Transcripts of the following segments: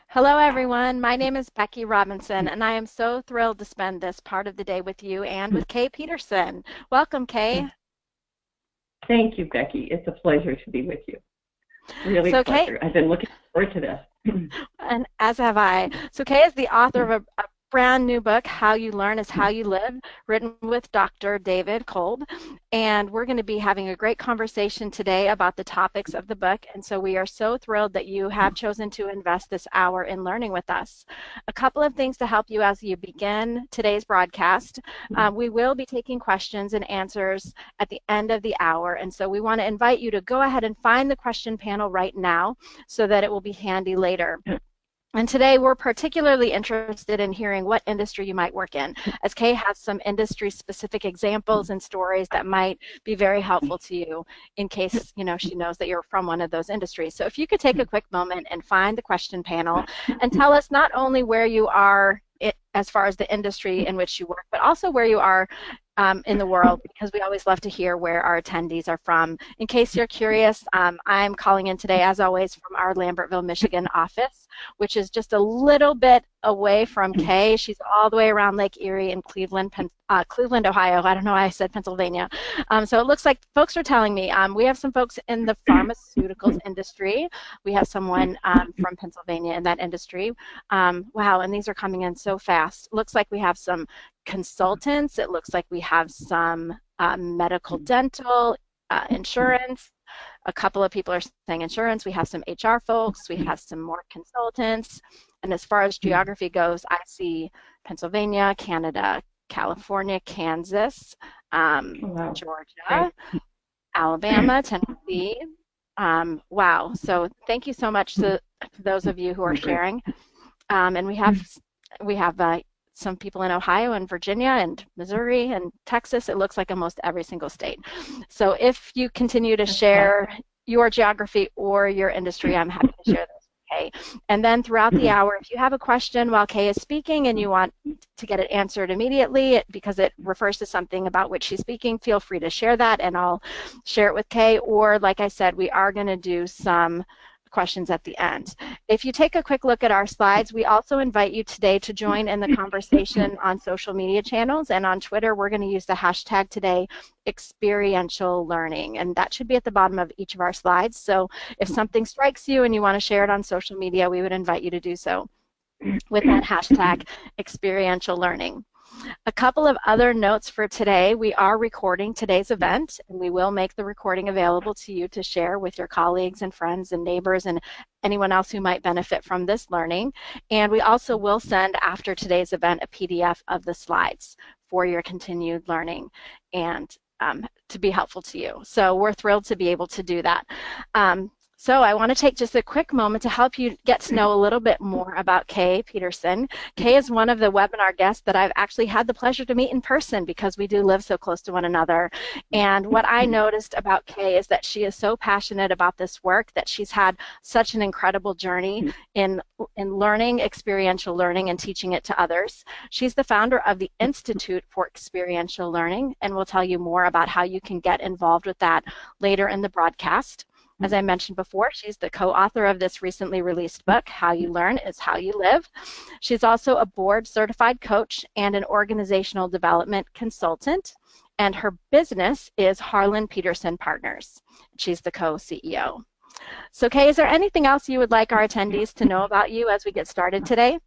Hello, everyone. My name is Becky Robinson, and I am so thrilled to spend this part of the day with you and with Kay Peterson. Welcome, Kay. Thank you, Becky. It's a pleasure to be with you. Really a So, Kay, pleasure. I've been looking forward to this. and as have I. So, Kay is the author of a brand new book, How You Learn is How You Live, written with Dr. David Kolb. And we're going to be having a great conversation today about the topics of the book. And so we are so thrilled that you have chosen to invest this hour in learning with us. A couple of things to help you as you begin today's broadcast. We will be taking questions and answers at the end of the hour. And so we want to invite you to go ahead and find the question panel right now so that it will be handy later. And today we're particularly interested in hearing what industry you might work in, as Kay has some industry-specific examples and stories that might be very helpful to you in case, she knows that you're from one of those industries. So if you could take a quick moment and find the question panel and tell us not only where you are as far as the industry in which you work, but also where you are in the world, because we always love to hear where our attendees are from. In case you're curious, I'm calling in today, as always, from our Lambertville, Michigan office, which is just a little bit away from Kay. She's all the way around Lake Erie in Cleveland, Ohio. I don't know why I said Pennsylvania. So it looks like folks are telling me we have some folks in the pharmaceuticals industry. We have someone from Pennsylvania in that industry. Wow, and these are coming in so fast. Looks like we have some consultants. It looks like we have some medical dental, insurance. A couple of people are saying insurance. We have some HR folks. We have some more consultants. And as far as geography goes, I see Pennsylvania, Canada, California, Kansas, Georgia, Alabama, Tennessee. Wow. So thank you so much to those of you who are sharing. And we have some people in Ohio and Virginia and Missouri and Texas. It looks like almost every single state. So if you continue to share your geography or your industry, I'm happy to share those with Kay. And then throughout the hour, if you have a question while Kay is speaking and you want to get it answered immediately because it refers to something about which she's speaking, feel free to share that and I'll share it with Kay. Or like I said, we are going to do some questions at the end. If you take a quick look at our slides, we also invite you today to join in the conversation on social media channels, and on Twitter we're going to use the hashtag today experiential learning, and that should be at the bottom of each of our slides. So if something strikes you and you want to share it on social media, we would invite you to do so with that hashtag experiential learning. A couple of other notes for today. We are recording today's event, and we will make the recording available to you to share with your colleagues and friends and neighbors and anyone else who might benefit from this learning. And we also will send, after today's event, a PDF of the slides for your continued learning and to be helpful to you. So we're thrilled to be able to do that. So I want to take just a quick moment to help you get to know a little bit more about Kay Peterson. Kay is one of the webinar guests that I've actually had the pleasure to meet in person because we do live so close to one another. And what I noticed about Kay is that she is so passionate about this work, that she's had such an incredible journey in learning, experiential learning, and teaching it to others. She's the founder of the Institute for Experiential Learning, and we'll tell you more about how you can get involved with that later in the broadcast. As I mentioned before, she's the co-author of this recently released book, How You Learn is How You Live. She's also a board-certified coach and an organizational development consultant, and her business is Harlan Peterson Partners. She's the co-CEO. So, Kay, is there anything else you would like our attendees to know about you as we get started today?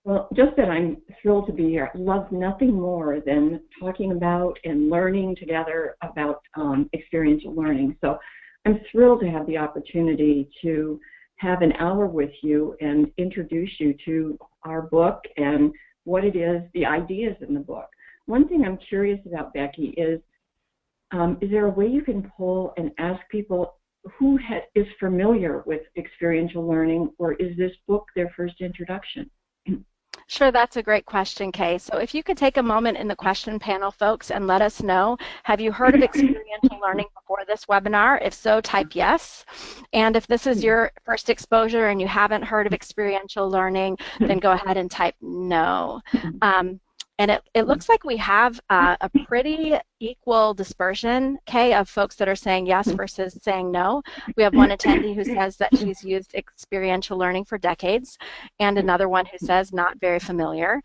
Well, just that I'm thrilled to be here. I love nothing more than talking about and learning together about experiential learning. So I'm thrilled to have the opportunity to have an hour with you and introduce you to our book and what it is, the ideas in the book. One thing I'm curious about, Becky, is there a way you can pull and ask people who is familiar with experiential learning, or is this book their first introduction? Sure, that's a great question, Kay. So if you could take a moment in the question panel, folks, and let us know, have you heard of experiential learning before this webinar? If so, type yes. And if this is your first exposure and you haven't heard of experiential learning, then go ahead and type no. And it looks like we have a pretty equal dispersion, Kay, of folks that are saying yes versus saying no. We have one attendee who says that she's used experiential learning for decades, and another one who says not very familiar.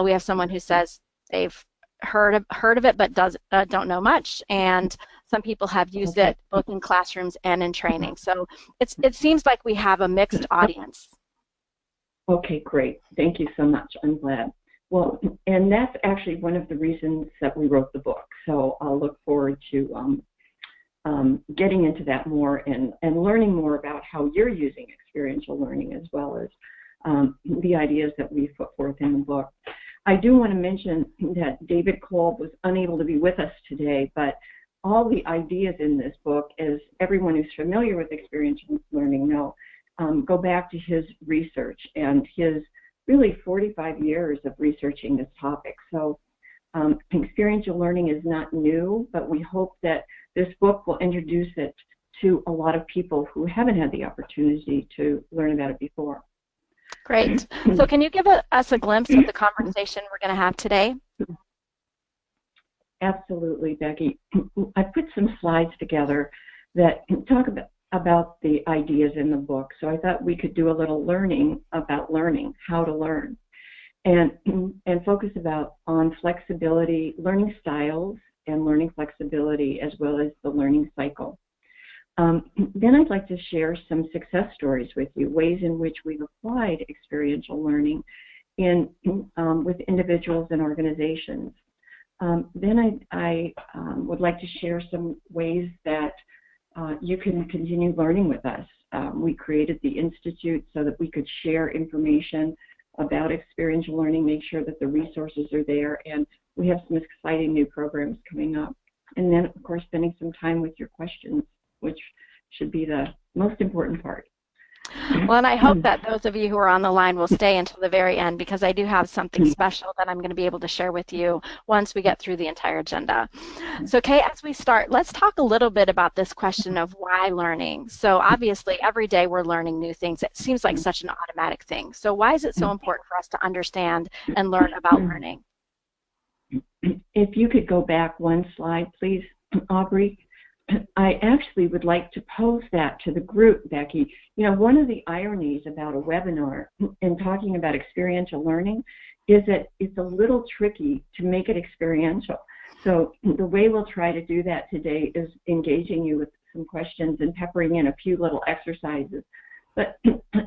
We have someone who says they've heard of it but don't know much, and some people have used it both in classrooms and in training. So it seems like we have a mixed audience. Okay, great. Thank you so much. I'm glad. Well, and that's actually one of the reasons that we wrote the book. So I'll look forward to getting into that more and learning more about how you're using experiential learning, as well as the ideas that we put forth in the book. I do want to mention that David Kolb was unable to be with us today, but all the ideas in this book, as everyone who's familiar with experiential learning know, go back to his research and his really 45 years of researching this topic. So experiential learning is not new, but we hope that this book will introduce it to a lot of people who haven't had the opportunity to learn about it before. Great. So can you give us a glimpse of the conversation we're going to have today? Absolutely, Becky. I put some slides together that talk about the ideas in the book. So I thought we could do a little learning about learning, how to learn, and focus on flexibility, learning styles, and learning flexibility, as well as the learning cycle. Then I'd like to share some success stories with you, ways in which we've applied experiential learning with individuals and organizations. Then I would like to share some ways that you can continue learning with us. We created the Institute so that we could share information about experiential learning, make sure that the resources are there, and we have some exciting new programs coming up. And then, of course, spending some time with your questions, which should be the most important part. Well, and I hope that those of you who are on the line will stay until the very end, because I do have something special that I'm going to be able to share with you once we get through the entire agenda. So, Kay, as we start, let's talk a little bit about this question of why learning. So obviously, every day we're learning new things. It seems like such an automatic thing. So why is it so important for us to understand and learn about learning? If you could go back one slide, please, Aubrey. I actually would like to pose that to the group, Becky. You know, one of the ironies about a webinar and talking about experiential learning is that it's a little tricky to make it experiential. So the way we'll try to do that today is engaging you with some questions and peppering in a few little exercises. But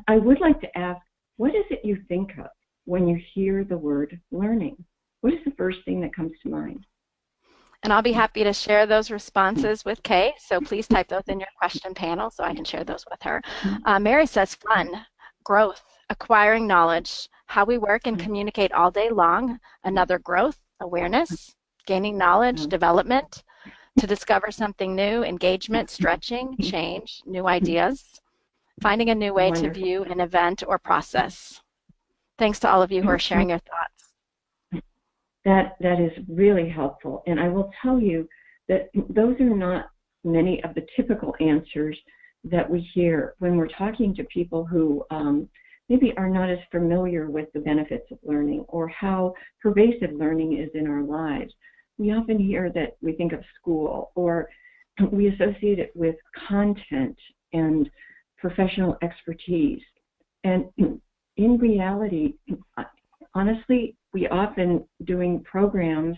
I would like to ask, what is it you think of when you hear the word learning? What is the first thing that comes to mind? And I'll be happy to share those responses with Kay, so please type those in your question panel so I can share those with her. Mary says fun, growth, acquiring knowledge, how we work and communicate all day long, another growth, awareness, gaining knowledge, development, to discover something new, engagement, stretching, change, new ideas, finding a new way to view an event or process. Thanks to all of you who are sharing your thoughts. That is really helpful, and I will tell you that those are not many of the typical answers that we hear when we're talking to people who maybe are not as familiar with the benefits of learning or how pervasive learning is in our lives. We often hear that we think of school, or we associate it with content and professional expertise. And in reality, honestly, we often, doing programs,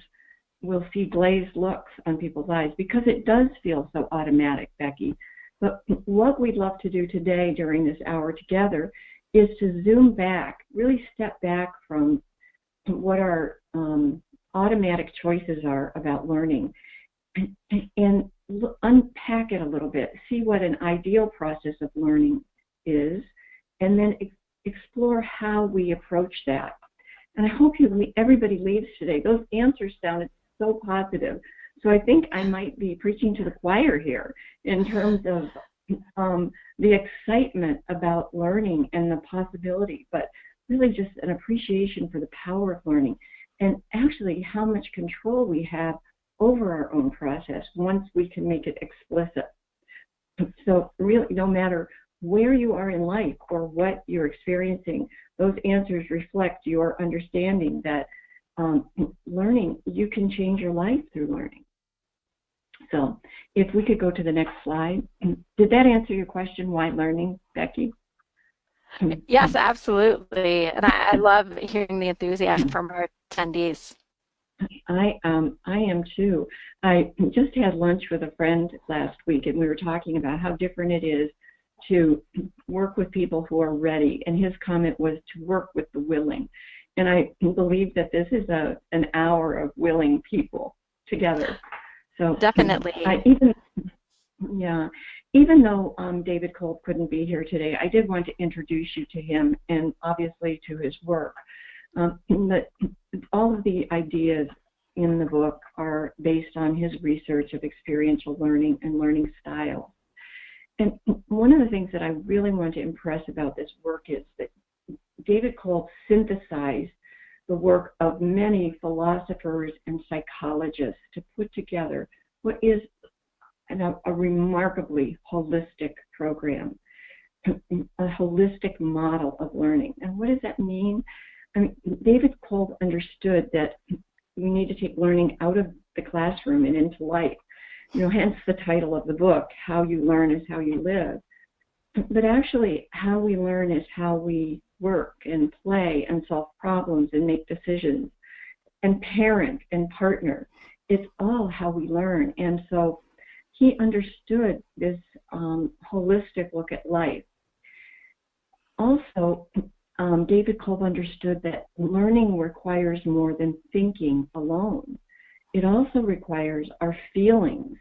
will see glazed looks on people's eyes because it does feel so automatic, Becky. But what we'd love to do today during this hour together is to zoom back, really step back from what our automatic choices are about learning and unpack it a little bit, see what an ideal process of learning is, and then explore how we approach that. And I hope everybody leaves today. Those answers sounded so positive. So I think I might be preaching to the choir here in terms of the excitement about learning and the possibility, but really just an appreciation for the power of learning and actually how much control we have over our own process once we can make it explicit. So really, no matter where you are in life or what you're experiencing, those answers reflect your understanding that learning, you can change your life through learning. So if we could go to the next slide. Did that answer your question, why learning, Becky? Yes, absolutely. And I love hearing the enthusiasm from our attendees. I am too. I just had lunch with a friend last week, and we were talking about how different it is to work with people who are ready. And his comment was to work with the willing. And I believe that this is an hour of willing people together. So definitely. Even though David Kolb couldn't be here today, I did want to introduce you to him and obviously to his work. But all of the ideas in the book are based on his research of experiential learning and learning styles. And one of the things that I really want to impress about this work is that David Kolb synthesized the work of many philosophers and psychologists to put together what is a remarkably holistic program, a holistic model of learning. And what does that mean? I mean, David Kolb understood that we need to take learning out of the classroom and into life. Hence the title of the book, How You Learn is How You Live. But actually, how we learn is how we work and play and solve problems and make decisions and parent and partner. It's all how we learn. And so he understood this holistic look at life. Also, David Kolb understood that learning requires more than thinking alone. It also requires our feelings,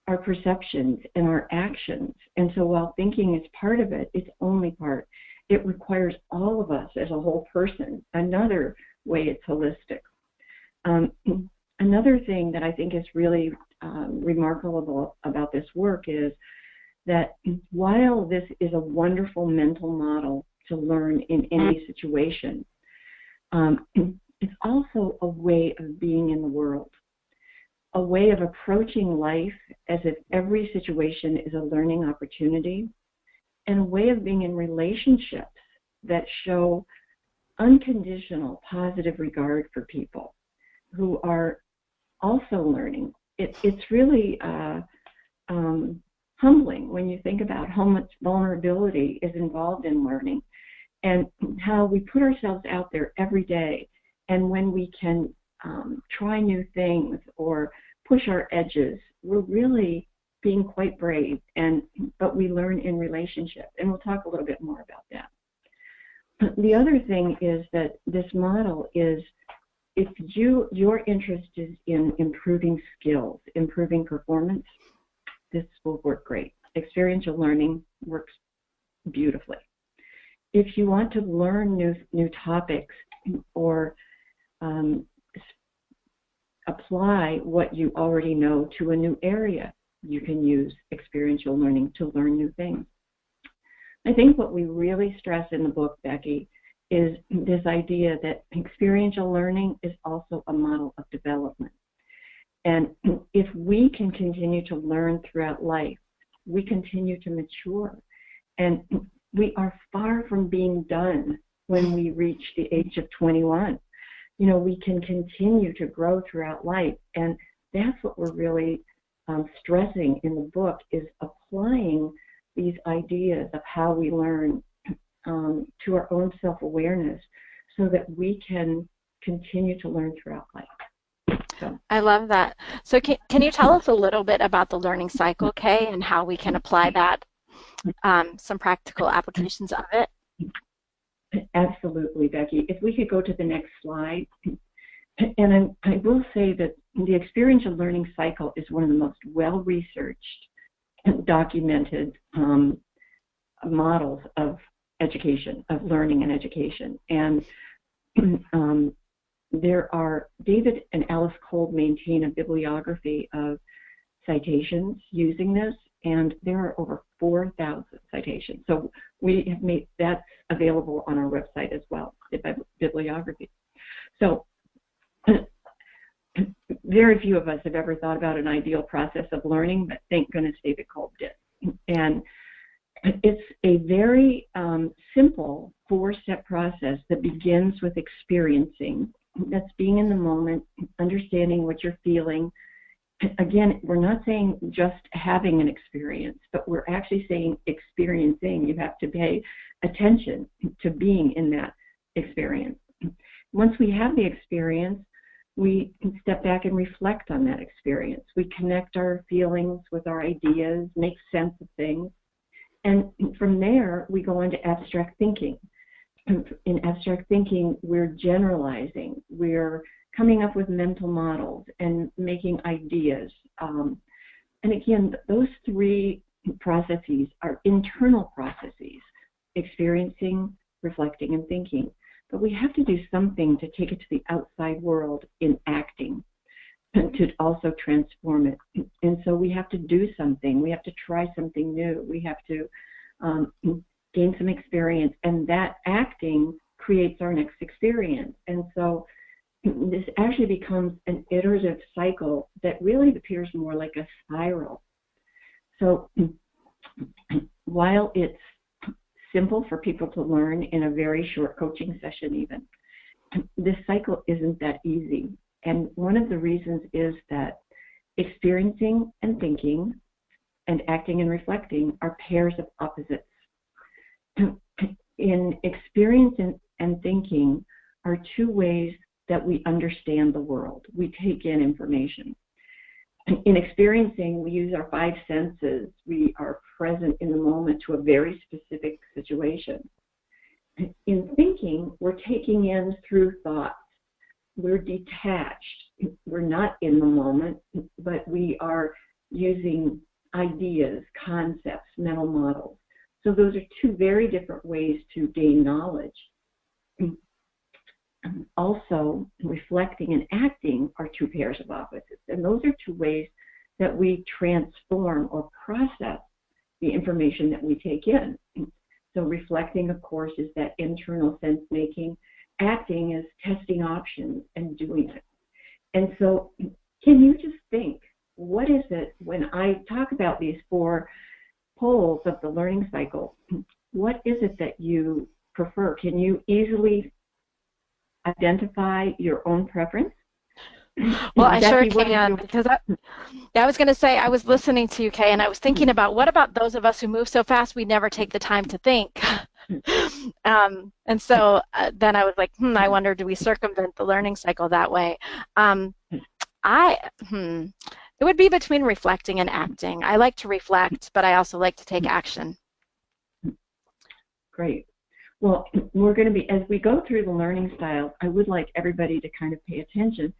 our perceptions, and our actions. And so while thinking is part of it, it's only part. It requires all of us as a whole person. Another way it's holistic. Another thing that I think is really remarkable about this work is that while this is a wonderful mental model to learn in any situation, it's also a way of being in the world, a way of approaching life as if every situation is a learning opportunity, and a way of being in relationships that show unconditional positive regard for people who are also learning. It's really humbling when you think about how much vulnerability is involved in learning and how we put ourselves out there every day. And when we can try new things or push our edges, we're really being quite brave, but we learn in relationship. And we'll talk a little bit more about that. The other thing is that this model is, if your interest is in improving skills, improving performance, this will work great. Experiential learning works beautifully. If you want to learn new topics or apply what you already know to a new area, you can use experiential learning to learn new things. I think what we really stress in the book, Becky, is this idea that experiential learning is also a model of development. And if we can continue to learn throughout life, we continue to mature. And we are far from being done when we reach the age of 21. We can continue to grow throughout life. And that's what we're really stressing in the book, is applying these ideas of how we learn to our own self-awareness so that we can continue to learn throughout life. So. I love that. So can you tell us a little bit about the learning cycle, Kay, and how we can apply that, some practical applications of it? Absolutely, Becky. If we could go to the next slide. And I will say that the experiential learning cycle is one of the most well-researched and documented models of education, of learning and education. And David and Alice Kolb maintain a bibliography of citations using this, and there are over 4,000 citations. So we have made that available on our website as well, the bibliography. So very few of us have ever thought about an ideal process of learning, but thank goodness David Kolb did. And it's a very simple 4-step process that begins with experiencing that's being in the moment, understanding what you're feeling. Again, we're not saying just having an experience, but we're actually saying experiencing. You have to pay attention to being in that experience. Once we have the experience, we can step back and reflect on that experience. We connect our feelings with our ideas, make sense of things. And from there, we go into abstract thinking. In abstract thinking, we're generalizing. We're coming up with mental models and making ideas. And again, those three processes are internal processes: experiencing, reflecting, and thinking. But we have to do something to take it to the outside world in acting, and to also transform it. And so we have to do something. We have to try something new. We have to gain some experience, and that acting creates our next experience. And so this actually becomes an iterative cycle that really appears more like a spiral. So while it's simple for people to learn in a very short coaching session even, this cycle isn't that easy. And one of the reasons is that experiencing and thinking and acting and reflecting are pairs of opposites. In experience and thinking are two ways that we understand the world. We take in information. In experiencing, we use our five senses. We are present in the moment to a very specific situation. In thinking, we're taking in through thoughts. We're detached. We're not in the moment, but we are using ideas, concepts, mental models. So those are two very different ways to gain knowledge. Also, reflecting and acting are two pairs of opposites, and those are two ways that we transform or process the information that we take in. So reflecting, of course, is that internal sense-making. Acting is testing options and doing it. And so can you just think, what is it when I talk about these four poles of the learning cycle, what is it that you prefer? Can you easily identify your own preference? Well, I sure can, because I was going to say, I was listening to you, Kay, and I was thinking about what about those of us who move so fast we never take the time to think? And so then I was like, I wonder, do we circumvent the learning cycle that way? It would be between reflecting and acting. I like to reflect, but I also like to take action. Great. Well, we're going to be, as we go through the learning styles, I would like everybody to kind of pay attention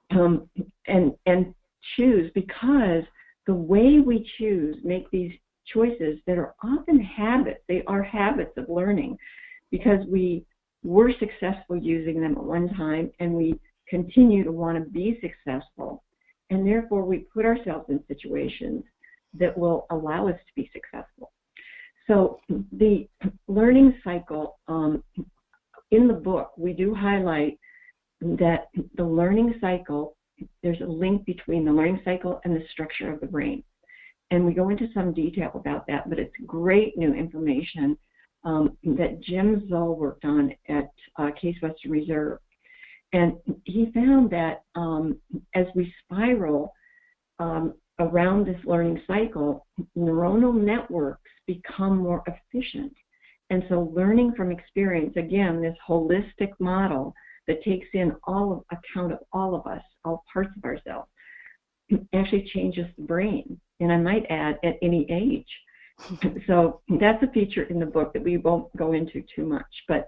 and choose, because the way we choose, make these choices that are often habits. They are habits of learning because we were successful using them at one time and we continue to want to be successful. And therefore, we put ourselves in situations that will allow us to be successful. So the learning cycle, in the book, we do highlight that the learning cycle, there's a link between the learning cycle and the structure of the brain. And we go into some detail about that, but it's great new information that Jim Zoll worked on at Case Western Reserve. And he found that as we spiral around this learning cycle, neuronal networks become more efficient. And so learning from experience, again, this holistic model that takes in account of all of us, all parts of ourselves, actually changes the brain. And I might add, at any age. So that's a feature in the book that we won't go into too much. But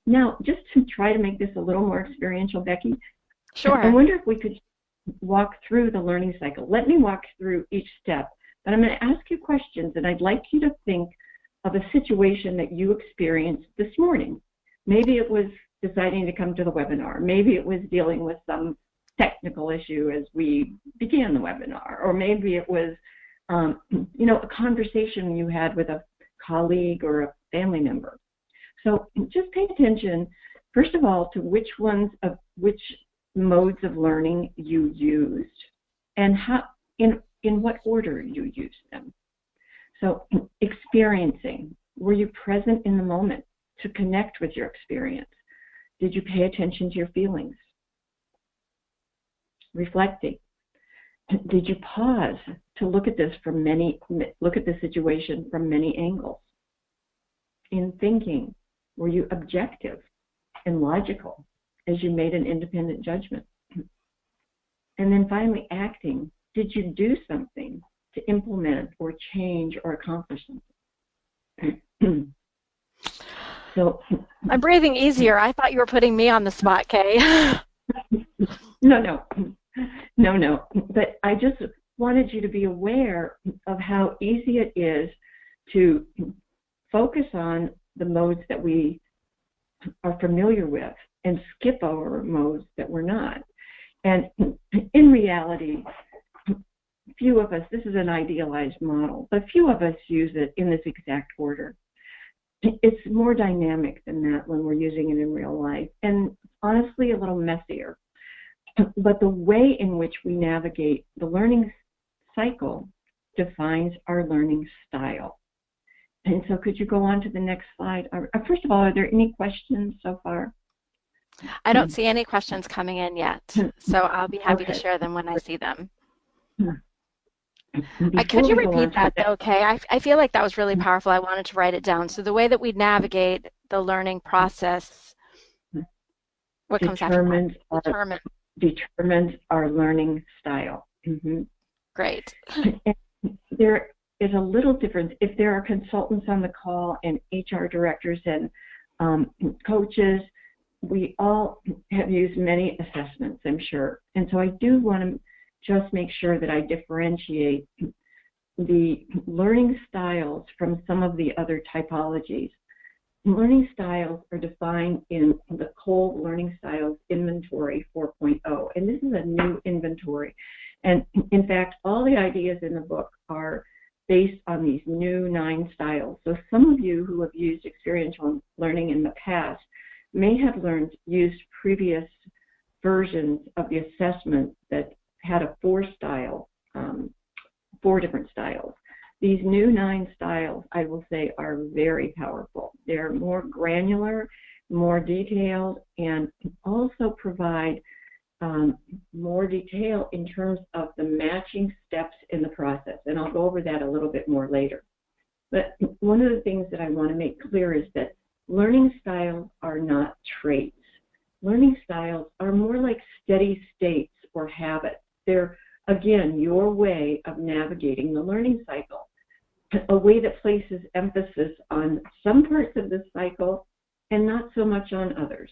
now, just to try to make this a little more experiential, Becky, sure. I wonder if we could walk through the learning cycle. Let me walk through each step, but I'm going to ask you questions, and I'd like you to think of a situation that you experienced this morning. Maybe it was deciding to come to the webinar. Maybe it was dealing with some technical issue as we began the webinar, or maybe it was, a conversation you had with a colleague or a family member. So just pay attention, first of all, to which modes of learning you used and how, in what order you used them. So experiencing, were you present in the moment to connect with your experience? Did you pay attention to your feelings? Reflecting. Did you pause to look at the situation from many angles? In thinking, were you objective and logical as you made an independent judgment? And then finally, acting. Did you do something to implement or change or accomplish something? So I'm breathing easier. I thought you were putting me on the spot, Kay. No. But I just wanted you to be aware of how easy it is to focus on the modes that we are familiar with and skip over modes that we're not. And in reality, few of us, this is an idealized model, but few of us use it in this exact order. It's more dynamic than that when we're using it in real life, and honestly a little messier. But the way in which we navigate the learning cycle defines our learning style. And so could you go on to the next slide? First of all, are there any questions so far? I don't see any questions coming in yet, so I'll be happy to share them when I see them. Could you repeat that, though, Kay? I feel like that was really powerful. I wanted to write it down. So the way that we navigate the learning process, what comes after that? Determines our learning style. Mm-hmm. Great. And there is a little difference. If there are consultants on the call and HR directors and coaches, we all have used many assessments, I'm sure. And so I do want to just make sure that I differentiate the learning styles from some of the other typologies. Learning styles are defined in the Kolb Learning Styles Inventory 4.0, and this is a new inventory. And in fact, all the ideas in the book are based on these new 9 styles. So some of you who have used experiential learning in the past may have used previous versions of the assessment that had a 4 different styles. These new 9 styles, I will say, are very powerful. They're more granular, more detailed, and also provide more detail in terms of the matching steps in the process. And I'll go over that a little bit more later. But one of the things that I want to make clear is that learning styles are not traits. Learning styles are more like steady states or habits. They're, again, your way of navigating the learning cycle, a way that places emphasis on some parts of the cycle and not so much on others.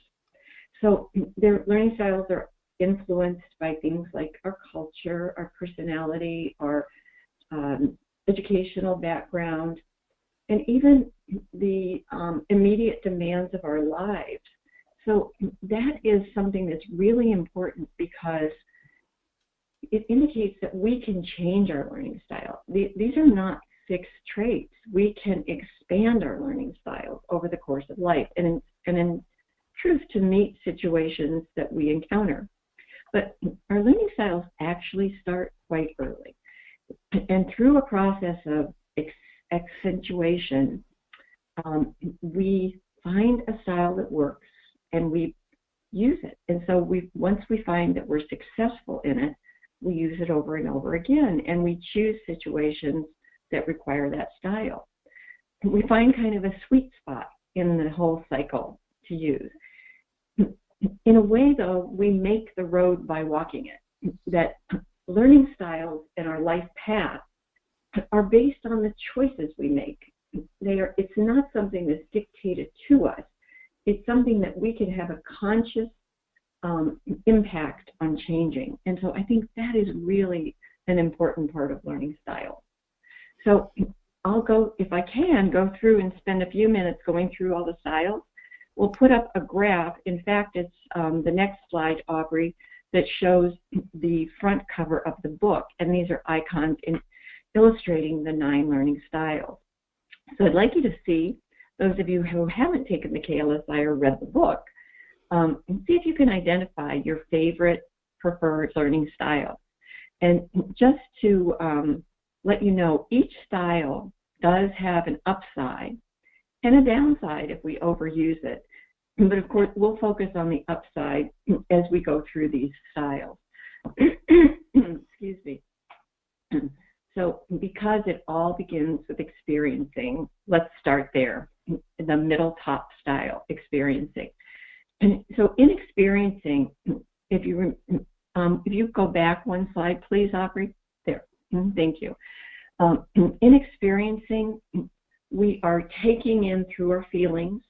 So their learning styles are influenced by things like our culture, our personality, our educational background, and even the immediate demands of our lives. So that is something that's really important because it indicates that we can change our learning style. These are not fixed traits. We can expand our learning styles over the course of life and in truth to meet situations that we encounter. But our learning styles actually start quite early. And through a process of accentuation, we find a style that works and we use it. And so once we find that we're successful in it, we use it over and over again, and we choose situations that require that style. We find kind of a sweet spot in the whole cycle to use. In a way, though, we make the road by walking it. That learning styles and our life path are based on the choices we make. It's not something that's dictated to us. It's something that we can have a conscious impact on changing. And so I think that is really an important part of learning style. So I'll go, if I can, go through and spend a few minutes going through all the styles. We'll put up a graph. In fact, it's the next slide, Aubrey, that shows the front cover of the book. And these are icons illustrating the 9 learning styles. So I'd like you to see, those of you who haven't taken the KLSI or read the book, and see if you can identify your favorite preferred learning style. And just to let you know, each style does have an upside and a downside if we overuse it. But of course, we'll focus on the upside as we go through these styles. Excuse me. So because it all begins with experiencing, let's start there, the middle top style, experiencing. And so in experiencing, if you go back one slide, please, Aubrey. There. Thank you. In experiencing, we are taking in through our feelings,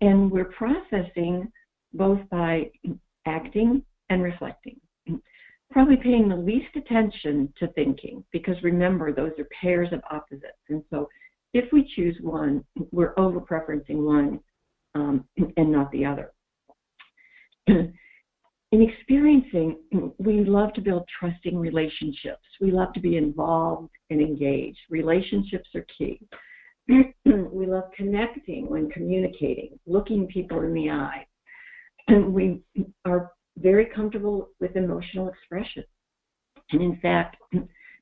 and we're processing both by acting and reflecting. Probably paying the least attention to thinking, because remember, those are pairs of opposites. And so if we choose one, we're over-preferencing one and not the other. In experiencing, we love to build trusting relationships. We love to be involved and engaged. Relationships are key. We love connecting when communicating, looking people in the eye. And we are very comfortable with emotional expression. And in fact,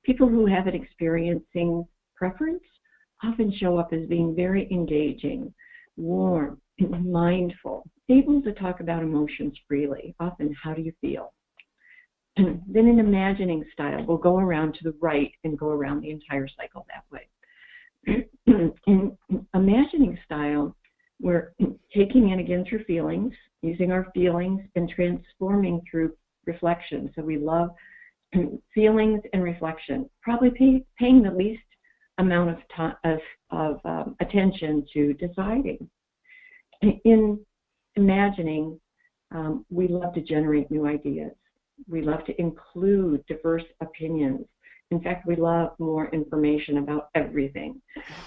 people who have an experiencing preference often show up as being very engaging, warm, mindful, able to talk about emotions freely. Often, how do you feel? Then in imagining style, we'll go around to the right and go around the entire cycle that way. In imagining style, we're taking in again through feelings, using our feelings and transforming through reflection. So we love feelings and reflection, probably paying the least amount of time of attention to deciding. In imagining, we love to generate new ideas. We love to include diverse opinions. In fact, we love more information about everything.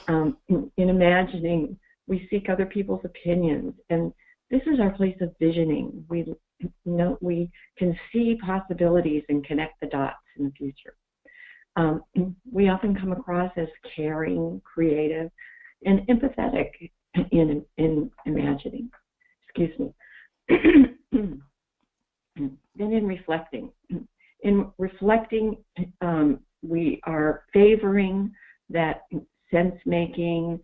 In imagining, we seek other people's opinions, and this is our place of visioning. We can see possibilities and connect the dots in the future. We often come across as caring, creative, and empathetic in imagining. Excuse me. Then in reflecting. In reflecting, we are favoring that sense-making,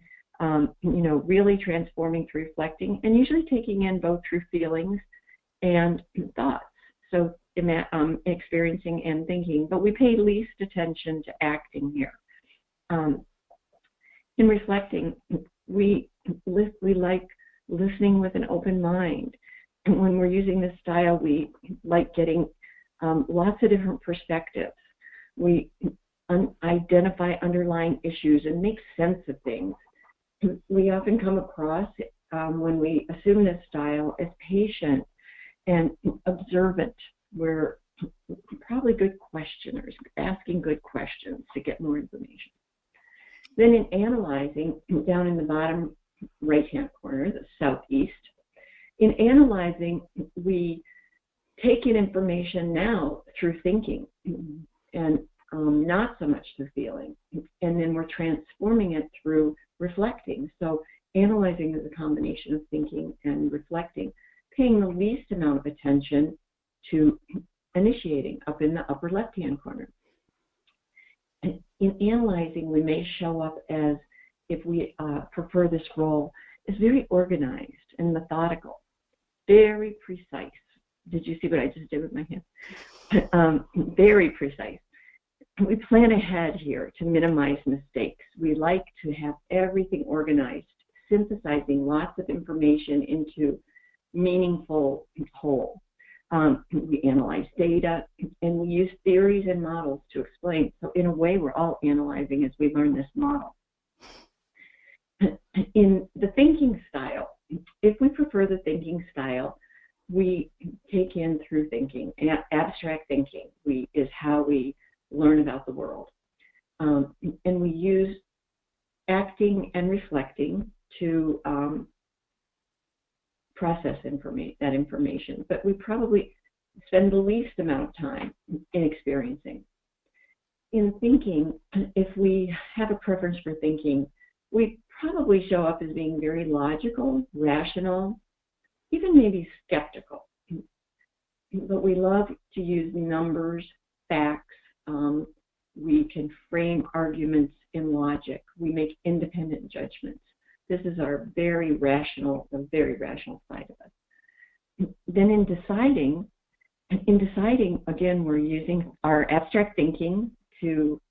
really transforming through reflecting, and usually taking in both through feelings and thoughts. So experiencing and thinking, but we pay least attention to acting here. In reflecting, we like listening with an open mind. And when we're using this style, we like getting lots of different perspectives. We identify underlying issues and make sense of things. We often come across, when we assume this style, as patient and observant. We're probably good questioners, asking good questions to get more information. Then in analyzing, down in the bottom right-hand corner, the southeast, in analyzing, we take in information now through thinking and not so much through feeling. And then we're transforming it through reflecting. So analyzing is a combination of thinking and reflecting, paying the least amount of attention to initiating up in the upper left-hand corner. And in analyzing, we may show up as, if we prefer this role, as very organized and methodical, very precise. Did you see what I just did with my hand? Very precise. We plan ahead here to minimize mistakes. We like to have everything organized, synthesizing lots of information into meaningful whole. We analyze data, and we use theories and models to explain. So in a way, we're all analyzing as we learn this model. In the thinking style, if we prefer the thinking style, we take in through thinking. Abstract thinking is how we learn about the world. And we use acting and reflecting to process that information, but we probably spend the least amount of time in experiencing. In thinking, if we have a preference for thinking, we probably show up as being very logical, rational, even maybe skeptical. But we love to use numbers, facts. We can frame arguments in logic. We make independent judgments. This is our very rational, the very rational side of us. Then in deciding, again, we're using our abstract thinking to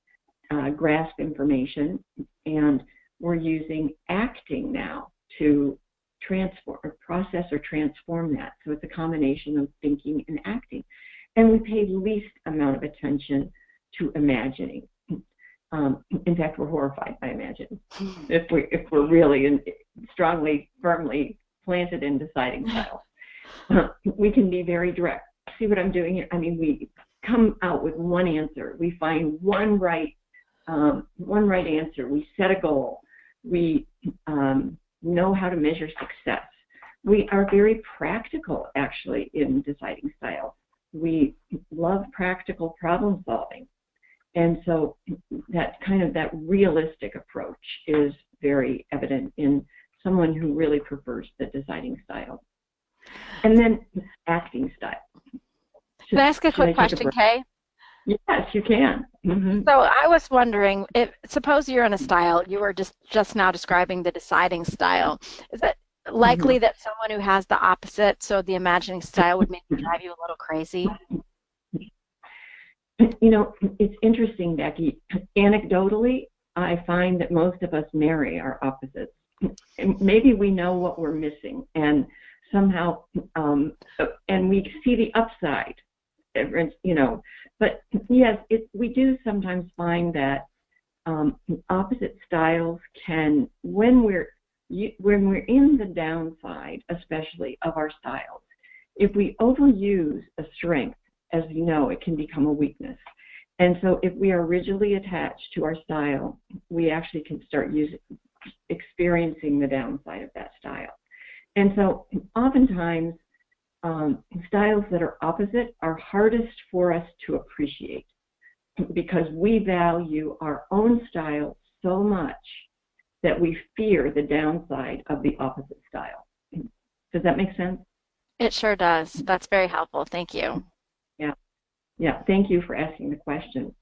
grasp information, and we're using acting now to transform or process or transform that. So it's a combination of thinking and acting. And we pay least amount of attention to imagining. In fact, we're horrified by imagining if we're really strongly, firmly planted in deciding style. We can be very direct. See what I'm doing here? I mean, we come out with one answer. We find one right answer. We set a goal. We know how to measure success. We are very practical, actually, in deciding style. We love practical problem solving. And so that realistic approach is very evident in someone who really prefers the deciding style. And then acting style. Can I ask a quick question, Kay? Yes, you can. Mm-hmm. So I was wondering, suppose you're in a style, you were just now describing the deciding style. Is it likely Mm-hmm. that someone who has the opposite, so the imagining style, would maybe drive you a little crazy? You know, it's interesting, Becky. Anecdotally, I find that most of us marry our opposites. Maybe we know what we're missing, and somehow, and we see the upside, you know. But yes, we do sometimes find that opposite styles can, when we're in the downside, especially of our styles, if we overuse a strength, as you know, it can become a weakness. And so if we are rigidly attached to our style, we actually can start experiencing the downside of that style. And so oftentimes, styles that are opposite are hardest for us to appreciate because we value our own style so much that we fear the downside of the opposite style. Does that make sense? It sure does. That's very helpful. Thank you. Yeah. Thank you for asking the question.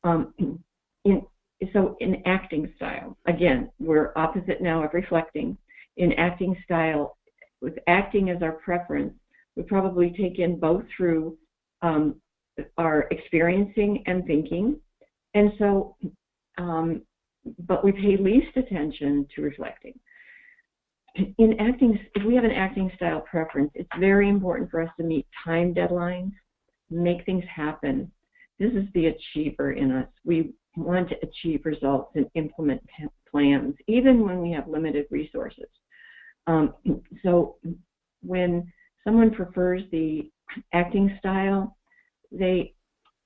So in acting style, again, we're opposite now of reflecting. In acting style, with acting as our preference, we probably take in both through our experiencing and thinking. And so, but we pay least attention to reflecting. In acting, if we have an acting style preference, it's very important for us to meet time deadlines, make things happen. This is the achiever in us. We want to achieve results and implement plans, even when we have limited resources. So when someone prefers the acting style, they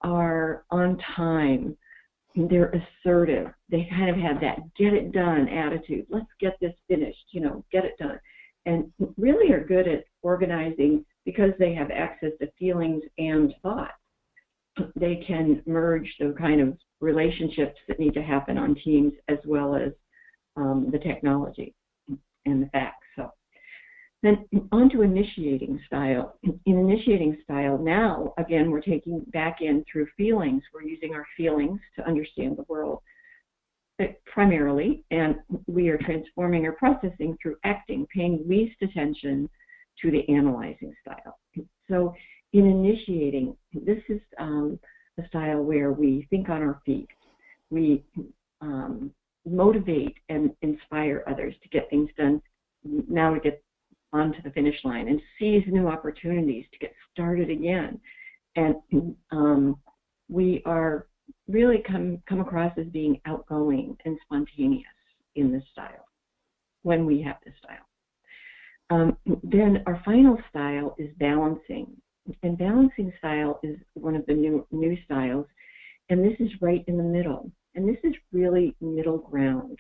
are on time, they're assertive, they kind of have that get it done attitude. Let's get this finished, you know, get it done. And really are good at organizing because they have access to feelings and thoughts. They can merge the kind of relationships that need to happen on teams as well as the technology and the facts. So then on to initiating style. In initiating style now, again, we're taking back in through feelings. We're using our feelings to understand the world primarily, and we are transforming or processing through acting, paying least attention to the analyzing style. So in initiating, this is a style where we think on our feet. We motivate and inspire others to get things done. Now we get onto the finish line and seize new opportunities to get started again. And we are really come across as being outgoing and spontaneous in this style when we have this style. Then our final style is balancing. And balancing style is one of the new styles, and this is right in the middle. And this is really middle ground.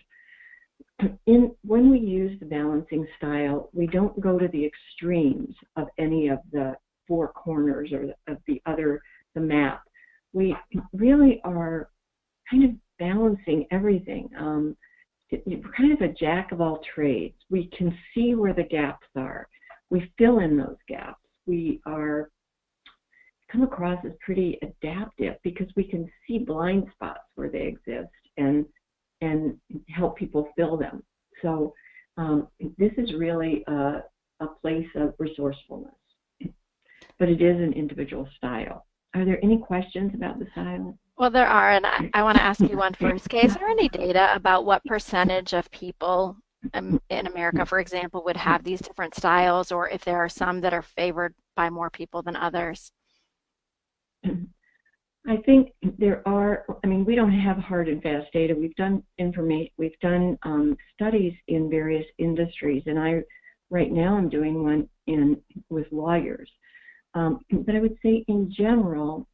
When we use the balancing style, we don't go to the extremes of any of the four corners or of the map. We really are kind of balancing everything. We're kind of a jack of all trades. We can see where the gaps are. We fill in those gaps. We come across as pretty adaptive because we can see blind spots where they exist and help people fill them. So this is really a place of resourcefulness, but it is an individual style. Are there any questions about the style? Well, there are, and I want to ask you one first. Kay, is there any data about what percentage of people in America, for example, would have these different styles, or if there are some that are favored by more people than others? I think there are. I mean, we don't have hard and fast data. We've done studies in various industries, and right now I'm doing one with lawyers. But I would say in general,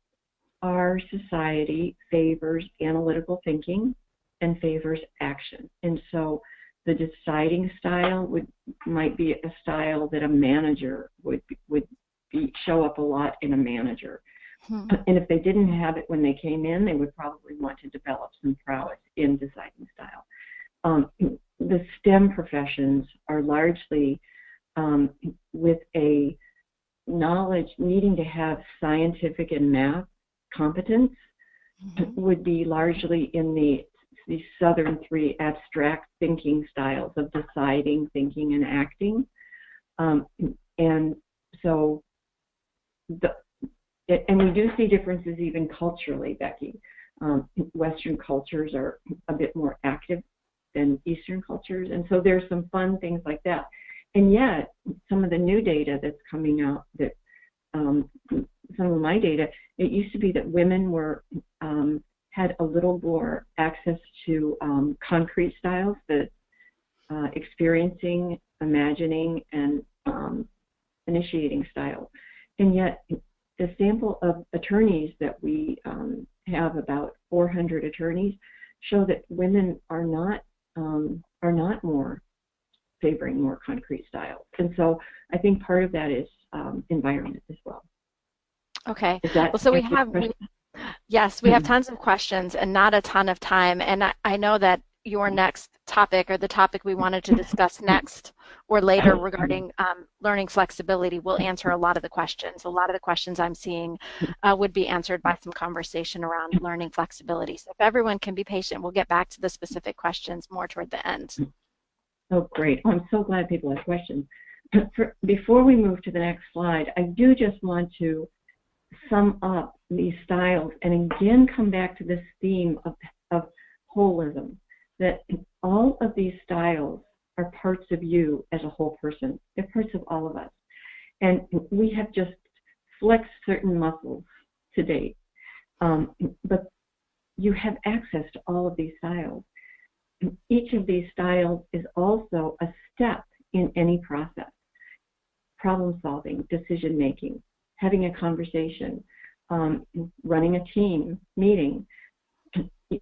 our society favors analytical thinking and favors action. And so the deciding style might be a style that a manager would show up a lot in a manager. And if they didn't have it when they came in, they would probably want to develop some prowess in deciding style. The STEM professions are largely with a knowledge needing to have scientific and math competence, would be largely in the southern three abstract thinking styles of deciding, thinking, and acting. And so, and we do see differences even culturally, Becky. Western cultures are a bit more active than Eastern cultures, and so there's some fun things like that. And yet, some of the new data that's coming out, that some of my data, it used to be that women had a little more access to concrete styles, the experiencing, imagining, and initiating style. And yet, the sample of attorneys that we have, about 400 attorneys, show that women are not more favoring more concrete styles. And so I think part of that is environment as well. Okay. Well, so we have tons of questions and not a ton of time. And I know that your next topic, or the topic we wanted to discuss next or later regarding learning flexibility, will answer a lot of the questions. A lot of the questions I'm seeing would be answered by some conversation around learning flexibility. So if everyone can be patient, we'll get back to the specific questions more toward the end. Oh, great. I'm so glad people have questions. Before we move to the next slide, I do just want to sum up these styles and again come back to this theme of holism, that all of these styles are parts of you as a whole person. They're parts of all of us. And we have just flexed certain muscles to date. But you have access to all of these styles. Each of these styles is also a step in any process. Problem solving, decision making, having a conversation, running a team meeting,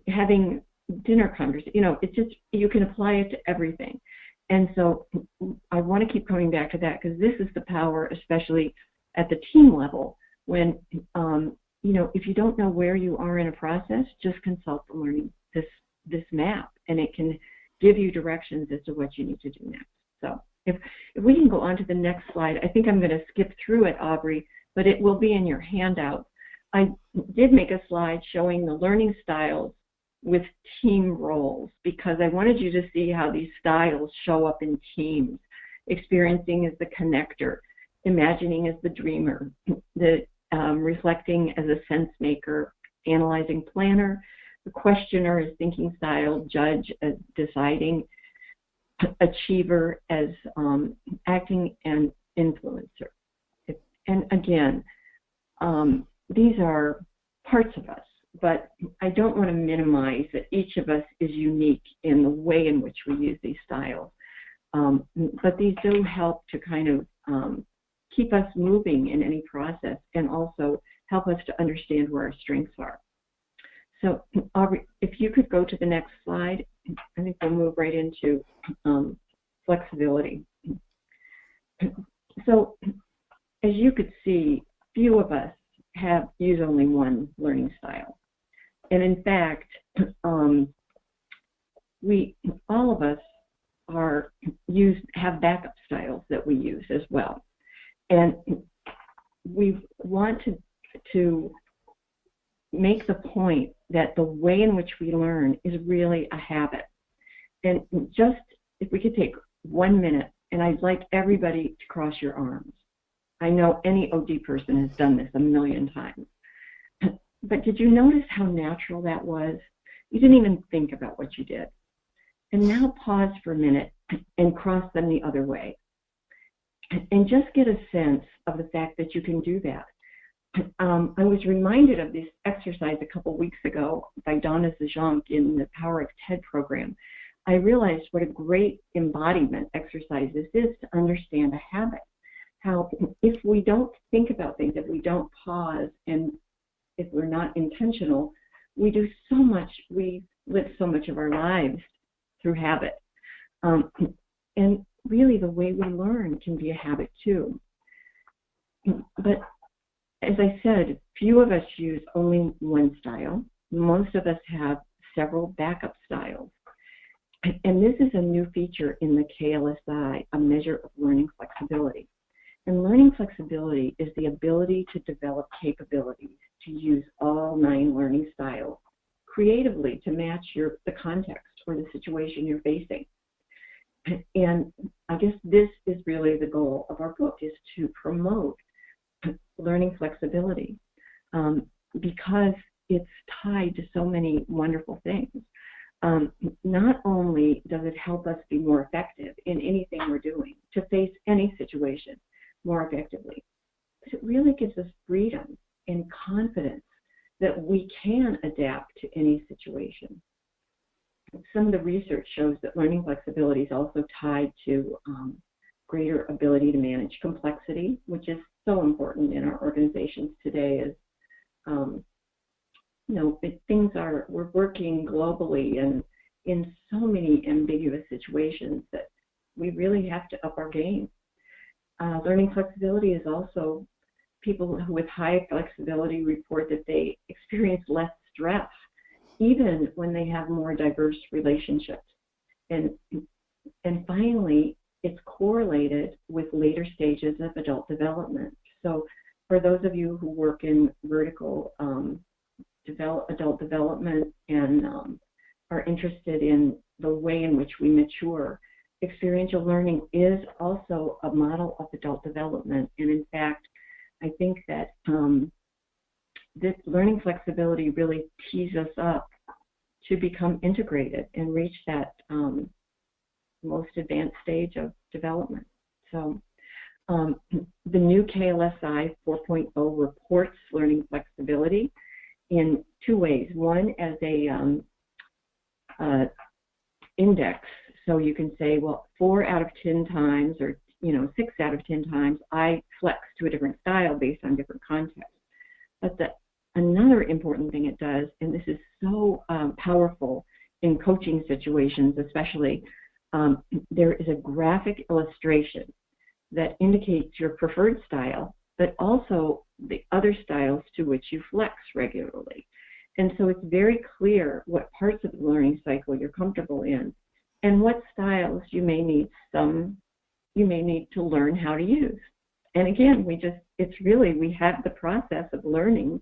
having dinner conversation. You know, it's just, you can apply it to everything. And so I want to keep coming back to that, because this is the power, especially at the team level, when, you know, if you don't know where you are in a process, just consult the learning, this map, and it can give you directions as to what you need to do next. So if we can go on to the next slide, I think I'm going to skip through it, Aubrey, but it will be in your handout. I did make a slide showing the learning styles with team roles, because I wanted you to see how these styles show up in teams. Experiencing as the connector, imagining as the dreamer, the reflecting as a sense maker, analyzing planner, the questioner as thinking style, judge as deciding, achiever as acting, and influencer. And again, these are parts of us, but I don't want to minimize that each of us is unique in the way in which we use these styles. But these do help to kind of keep us moving in any process, and also help us to understand where our strengths are. So, Aubrey, if you could go to the next slide, I think we'll move right into flexibility. So, as you could see, few of us use only one learning style. And in fact, all of us have backup styles that we use as well. And we want to make the point that the way in which we learn is really a habit. And just if we could take 1 minute, and I'd like everybody to cross your arms. I know any OD person has done this a million times. But did you notice how natural that was? You didn't even think about what you did. And now pause for a minute and cross them the other way. And just get a sense of the fact that you can do that. I was reminded of this exercise a couple weeks ago by Donna Zajonc in the Power of TED program. I realized what a great embodiment exercise this is to understand a habit. How if we don't think about things, if we don't pause, and if we're not intentional, we do so much, we live so much of our lives through habit. And really the way we learn can be a habit too. But as I said, few of us use only one style. Most of us have several backup styles. And this is a new feature in the KLSI, a measure of learning flexibility. And learning flexibility is the ability to develop capabilities to use all 9 learning styles creatively to match the context or the situation you're facing. And I guess this is really the goal of our book, is to promote learning flexibility because it's tied to so many wonderful things. Not only does it help us be more effective in anything we're doing, to face any situation more effectively, but it really gives us freedom and confidence that we can adapt to any situation. Some of the research shows that learning flexibility is also tied to greater ability to manage complexity, which is so important in our organizations today. As we're working globally and in so many ambiguous situations that we really have to up our game. Learning flexibility is also, people with high flexibility report that they experience less stress, even when they have more diverse relationships. And finally, it's correlated with later stages of adult development. So for those of you who work in vertical adult development and are interested in the way in which we mature, experiential learning is also a model of adult development. And in fact, I think that this learning flexibility really tees us up to become integrated and reach that most advanced stage of development. So the new KLSI 4.0 reports learning flexibility in 2 ways. One, as a index. So you can say, well, 4 out of 10 times, or 6 out of 10 times, I flex to a different style based on different contexts. But another important thing it does, and this is so powerful in coaching situations especially, there is a graphic illustration that indicates your preferred style, but also the other styles to which you flex regularly. And so it's very clear what parts of the learning cycle you're comfortable in and what styles you may need to learn how to use. And again, we have the process of learning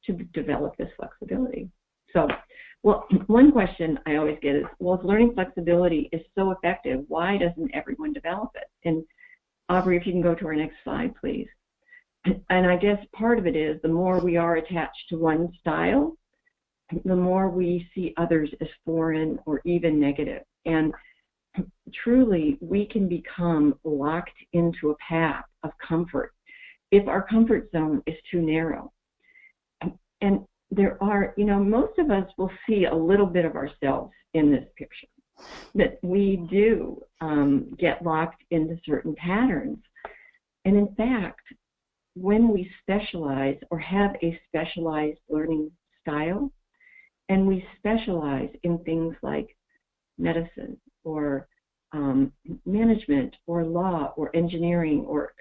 to develop this flexibility. So, well, one question I always get is, well, if learning flexibility is so effective, why doesn't everyone develop it? And Aubrey, if you can go to our next slide, please. And I guess part of it is the more we are attached to one style, the more we see others as foreign or even negative. And truly, we can become locked into a path of comfort if our comfort zone is too narrow. And there are, most of us will see a little bit of ourselves in this picture, that we do get locked into certain patterns. And in fact, when we specialize or have a specialized learning style, and we specialize in things like medicine or management or law or engineering, or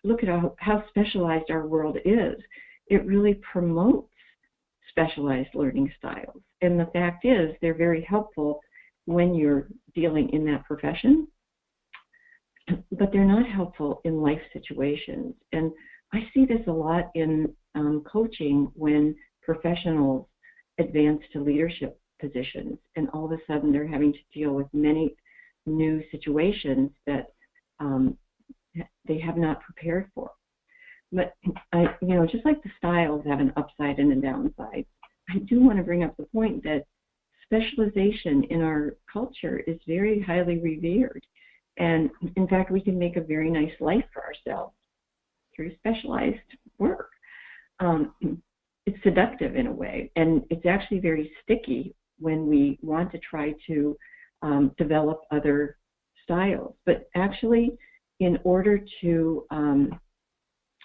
look at how specialized our world is. It really promotes specialized learning styles. And the fact is, they're very helpful when you're dealing in that profession, but they're not helpful in life situations. And I see this a lot in coaching when professionals advance to leadership positions, and all of a sudden they're having to deal with many new situations that they have not prepared for. But just like the styles have an upside and a downside, I do want to bring up the point that specialization in our culture is very highly revered. And in fact, we can make a very nice life for ourselves through specialized work. It's seductive in a way, and it's actually very sticky when we want to try to develop other styles. But actually, in order to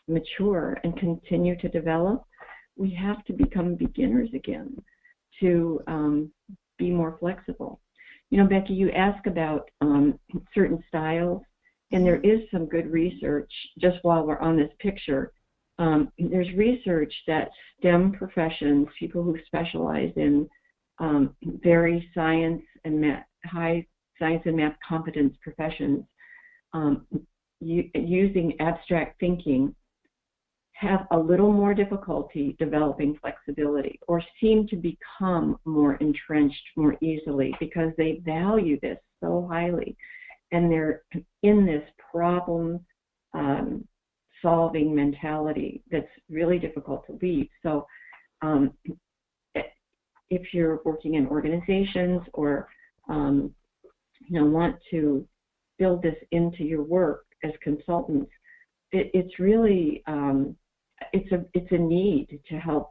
mature and continue to develop, we have to become beginners again to be more flexible. Becky, you ask about certain styles, and there is some good research. Just while we're on this picture, there's research that STEM professions, people who specialize in very science and high science and math competence professions, using abstract thinking, have a little more difficulty developing flexibility, or seem to become more entrenched more easily because they value this so highly, and they're in this problem solving mentality that's really difficult to leave. So if you're working in organizations or want to build this into your work as consultants, it's really it's a need to help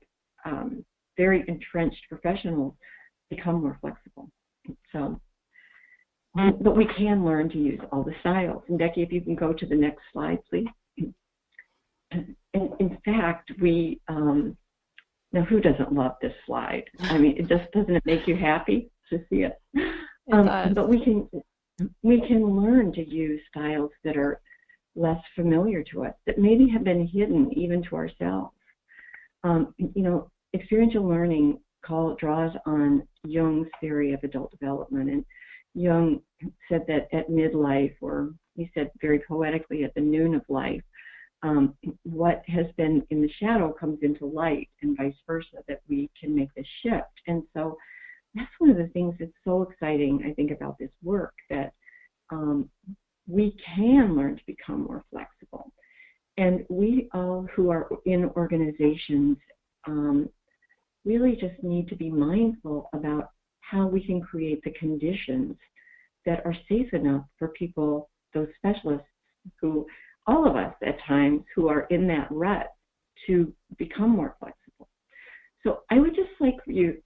very entrenched professionals become more flexible. So, but we can learn to use all the styles. And Becky, if you can go to the next slide, please. In fact, we now who doesn't love this slide? I mean, doesn't it make you happy to see it? But we can learn to use styles that are less familiar to us, that maybe have been hidden even to ourselves. Experiential learning draws on Jung's theory of adult development, and Jung said that at midlife, or he said very poetically, at the noon of life, what has been in the shadow comes into light, and vice versa, that we can make this shift. And so that's one of the things that's so exciting, I think, about this work, that we can learn to become more flexible. And we all who are in organizations really just need to be mindful about how we can create the conditions that are safe enough for people, those specialists who, all of us at times, who are in that rut, to become more flexible. So I would just like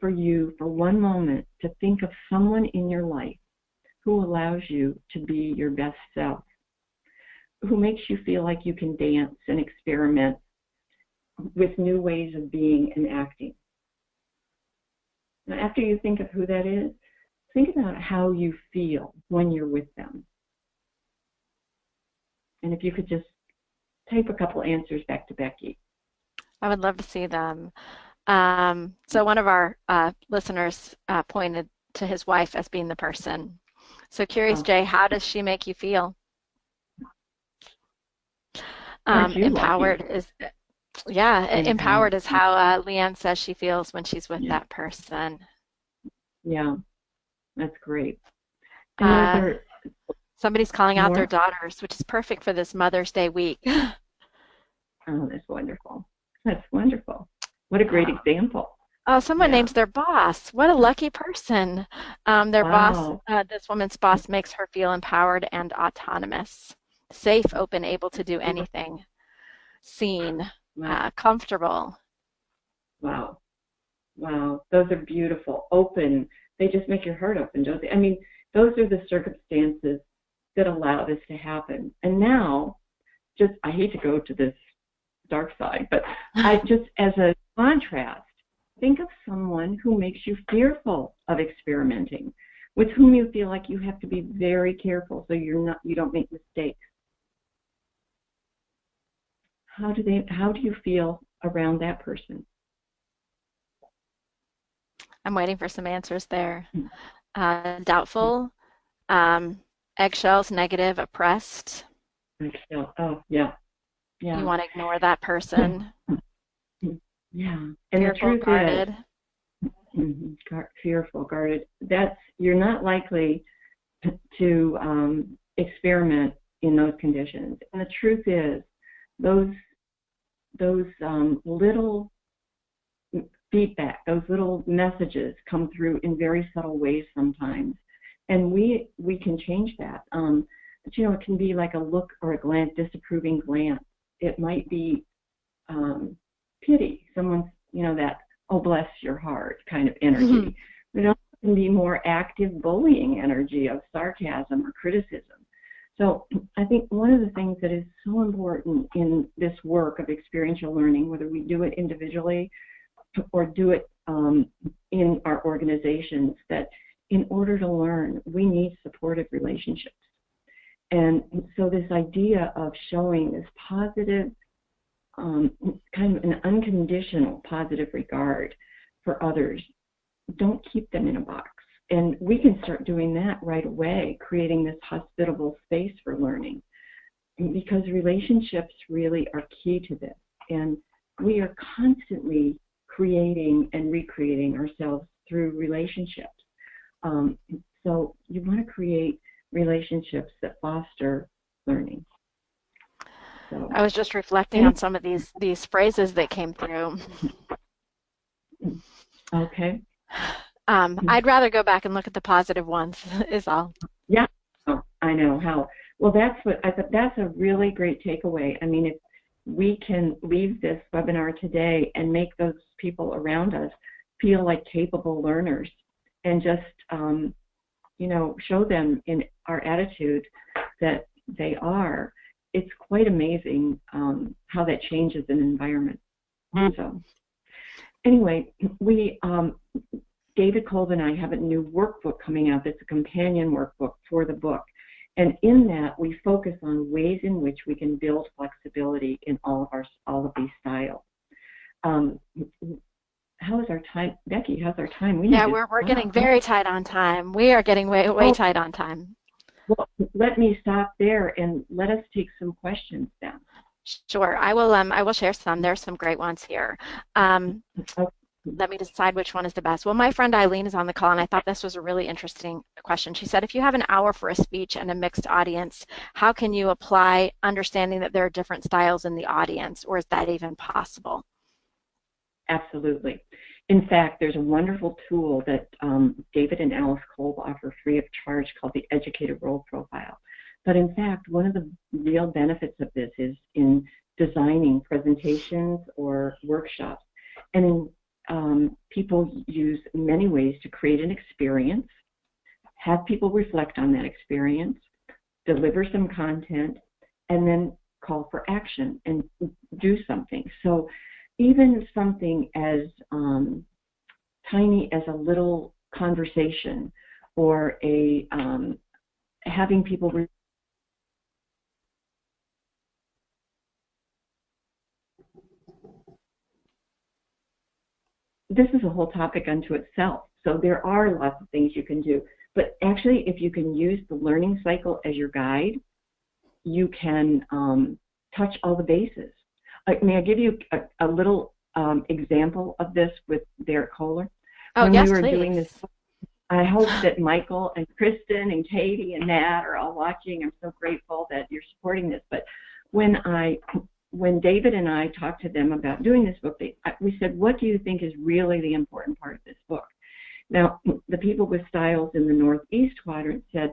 for you for one moment to think of someone in your life who allows you to be your best self, who makes you feel like you can dance and experiment with new ways of being and acting. Now, after you think of who that is, think about how you feel when you're with them. And if you could just type a couple answers back to Becky. I would love to see them. So one of our listeners pointed to his wife as being the person. So curious, Jay, how does she make you feel? Empowered is, empowered is how Leanne says she feels when she's with that person. Yeah, that's great. Somebody's calling out their daughters, which is perfect for this Mother's Day week. Oh, that's wonderful. That's wonderful. What a great example. Oh, someone names their boss. What a lucky person. Their boss, this woman's boss, makes her feel empowered and autonomous, safe, open, able to do anything, seen, comfortable. Wow. Wow. Those are beautiful. Open. They just make your heart open, don't they? I mean, those are the circumstances that allow this to happen. And now, I hate to go to this dark side, but as a contrast, think of someone who makes you fearful of experimenting, with whom you feel like you have to be very careful so you don't make mistakes. How do you feel around that person? I'm waiting for some answers there. Doubtful, eggshells, negative, oppressed. Eggshell. Oh, yeah. Yeah. You want to ignore that person. Yeah. And fearful, guarded. Fearful, guarded. You're not likely to experiment in those conditions. And the truth is, those little feedback, those little messages come through in very subtle ways sometimes, and we can change that. But you know, it can be like a look or a glance, disapproving glance. It might be pity, someone's, you know, that oh bless your heart kind of energy. But it also can be more active bullying energy of sarcasm or criticism. So I think one of the things that is so important in this work of experiential learning, whether we do it individually or do it in our organizations, that in order to learn, we need supportive relationships. And so this idea of showing this positive, kind of an unconditional positive regard for others, don't keep them in a box. And we can start doing that right away, creating this hospitable space for learning, because relationships really are key to this. And we are constantly creating and recreating ourselves through relationships. So you want to create relationships that foster learning. So, I was just reflecting on some of these phrases that came through. Okay. I'd rather go back and look at the positive ones, is all. Yeah, oh, I know how. Well, that's what I thought. That's a really great takeaway. I mean, if we can leave this webinar today and make those people around us feel like capable learners, and just you know, show them in our attitude that they are, it's quite amazing how that changes an environment. So anyway, we David, Kolb, and I have a new workbook coming out that's a companion workbook for the book. And in that, we focus on ways in which we can build flexibility in all of these styles. How is our time, Becky? How's our time? We're getting very tight on time. We are getting way tight on time. Well, let me stop there and let us take some questions then. Sure, I will share some. There's some great ones here. Okay. Let me decide which one is the best. Well, my friend Eileen is on the call, and I thought this was a really interesting question. She said, if you have an hour for a speech and a mixed audience, how can you apply understanding that there are different styles in the audience, or is that even possible? Absolutely. In fact, there's a wonderful tool that David and Alice Kolb offer free of charge called the Educator Role Profile. But in fact, one of the real benefits of this is in designing presentations or workshops. And people use many ways to create an experience, have people reflect on that experience, deliver some content, and then call for action and do something. So even something as tiny as a little conversation or a having people this is a whole topic unto itself. So there are lots of things you can do. But actually, if you can use the learning cycle as your guide, you can touch all the bases. May I give you a little example of this with Derek Kohler? Oh, when yes, we were please. doing this, I hope that Michael and Kristen and Katie and Nat are all watching. I'm so grateful that you're supporting this. But when David and I talked to them about doing this book, we said, what do you think is really the important part of this book? Now, the people with styles in the Northeast quadrant said,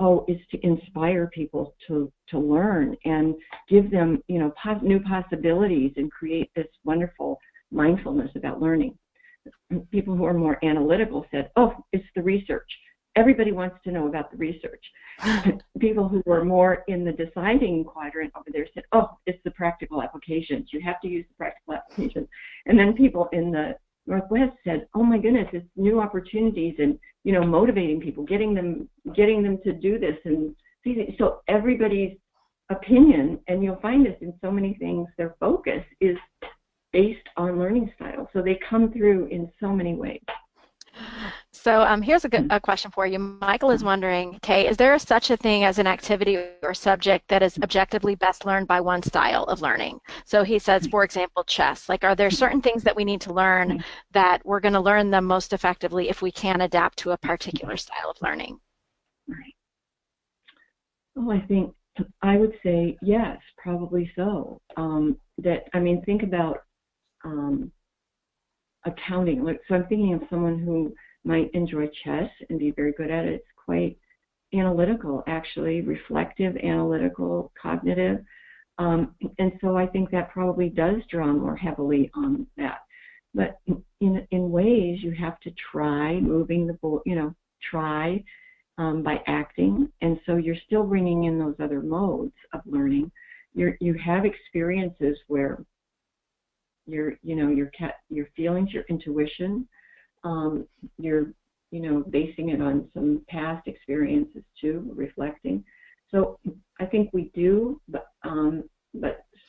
oh, it's to inspire people to learn and give them, you know, new possibilities and create this wonderful mindfulness about learning. People who are more analytical said, oh, it's the research. Everybody wants to know about the research. People who were more in the deciding quadrant over there said, oh, it's the practical applications. You have to use the practical applications. And then people in the Northwest said, oh my goodness, it's new opportunities and, you know, motivating people, getting them to do this. And so everybody's opinion, and you'll find this in so many things, their focus is based on learning styles. So they come through in so many ways. So here's a question for you. Michael is wondering, Kay, is there such a thing as an activity or subject that is objectively best learned by one style of learning? So he says, for example, chess. Like, are there certain things that we need to learn that we're going to learn them most effectively if we can adapt to a particular style of learning? Right. Oh, I would say yes, probably so. Think about um, accounting. So I'm thinking of someone who might enjoy chess and be very good at it. It's quite analytical, actually, reflective, analytical, cognitive. And so I think that probably does draw more heavily on that. But in ways, you have to try moving the ball, try by acting. And so you're still bringing in those other modes of learning. You have experiences where your feelings, your intuition, you're basing it on some past experiences too, reflecting. So I think we do, but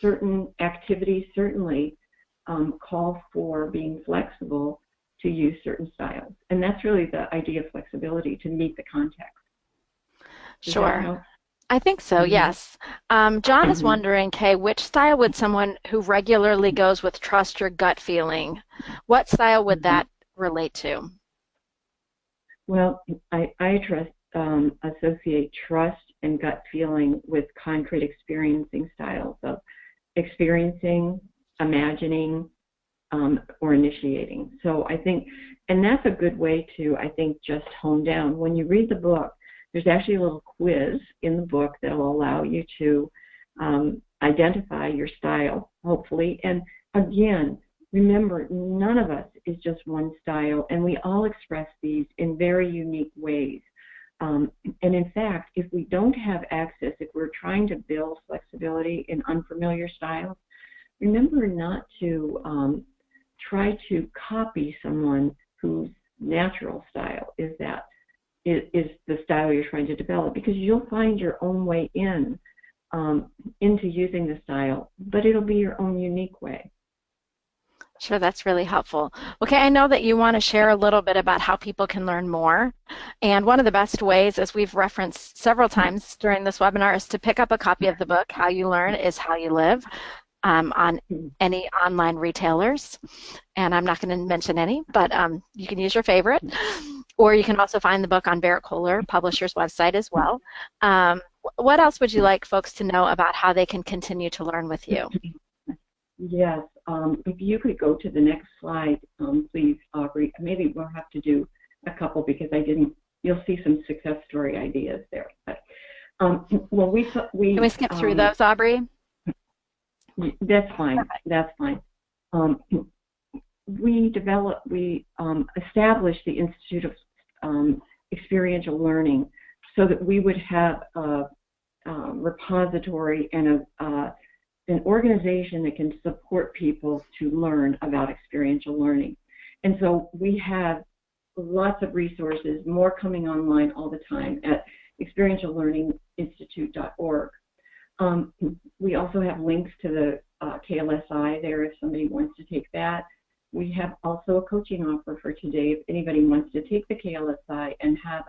certain activities certainly call for being flexible to use certain styles, and that's really the idea of flexibility, to meet the context. Does that Sure. help? I think so, Mm-hmm. yes. John is Mm-hmm. wondering, Kay, which style would someone who regularly goes with trust your gut feeling, what style would Mm-hmm. that relate to? Well, associate trust and gut feeling with concrete experiencing styles of experiencing, imagining, or initiating. So I think, and that's a good way to, I think, just hone down. When you read the book, there's actually a little quiz in the book that will allow you to identify your style, hopefully. And again, remember, none of us is just one style, and we all express these in very unique ways. And in fact, if we don't have access, if we're trying to build flexibility in unfamiliar styles, remember not to try to copy someone whose natural style is the style you're trying to develop, because you'll find your own way into using the style, but it'll be your own unique way. Sure, that's really helpful. Okay, I know that you want to share a little bit about how people can learn more. And one of the best ways, as we've referenced several times during this webinar, is to pick up a copy of the book, How You Learn is How You Live, on any online retailers. And I'm not going to mention any, but you can use your favorite. Or you can also find the book on Barrett Kohler, publisher's website as well. What else would you like folks to know about how they can continue to learn with you? Yes, if you could go to the next slide, please, Aubrey. Maybe we'll have to do a couple because you'll see some success story ideas there. But well, Can we skip through those, Aubrey? That's fine. Perfect. That's fine. We established the Institute of Experiential Learning so that we would have a repository and an organization that can support people to learn about experiential learning. And so we have lots of resources, more coming online all the time at experientiallearninginstitute.org. We also have links to the KLSI there if somebody wants to take that. We have also a coaching offer for today if anybody wants to take the KLSI and have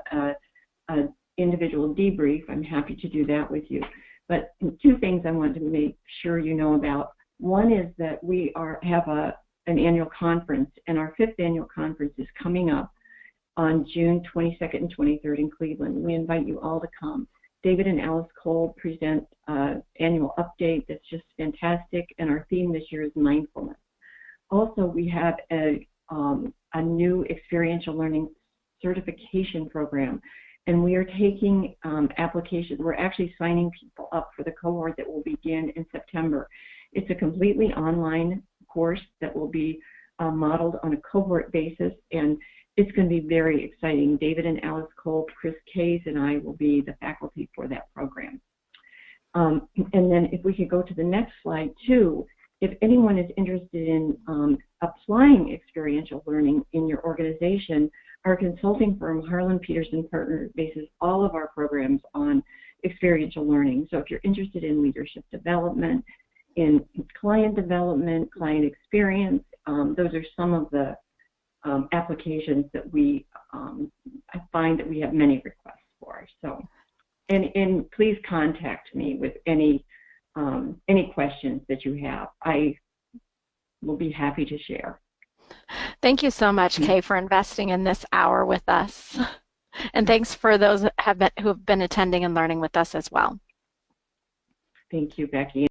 an individual debrief. I'm happy to do that with you. But two things I want to make sure you know about. One is that we have an annual conference, and our 5th annual conference is coming up on June 22nd and 23rd in Cleveland. We invite you all to come. David and Alice Kolb present annual update that's just fantastic, and our theme this year is mindfulness. Also, we have a new experiential learning certification program, and we are taking applications. We're actually signing people up for the cohort that will begin in September. It's a completely online course that will be modeled on a cohort basis, and it's going to be very exciting. David and Alice Kolb, Chris Kays, and I will be the faculty for that program. And then if we could go to the next slide too, if anyone is interested in applying experiential learning in your organization, our consulting firm, Kolb Peterson Partners, bases all of our programs on experiential learning. So if you're interested in leadership development, in client development, client experience, those are some of the applications that I find that we have many requests for. So, and please contact me with any questions that you have. I will be happy to share. Thank you so much, Kay, for investing in this hour with us. And thanks for those who have been attending and learning with us as well. Thank you, Becky.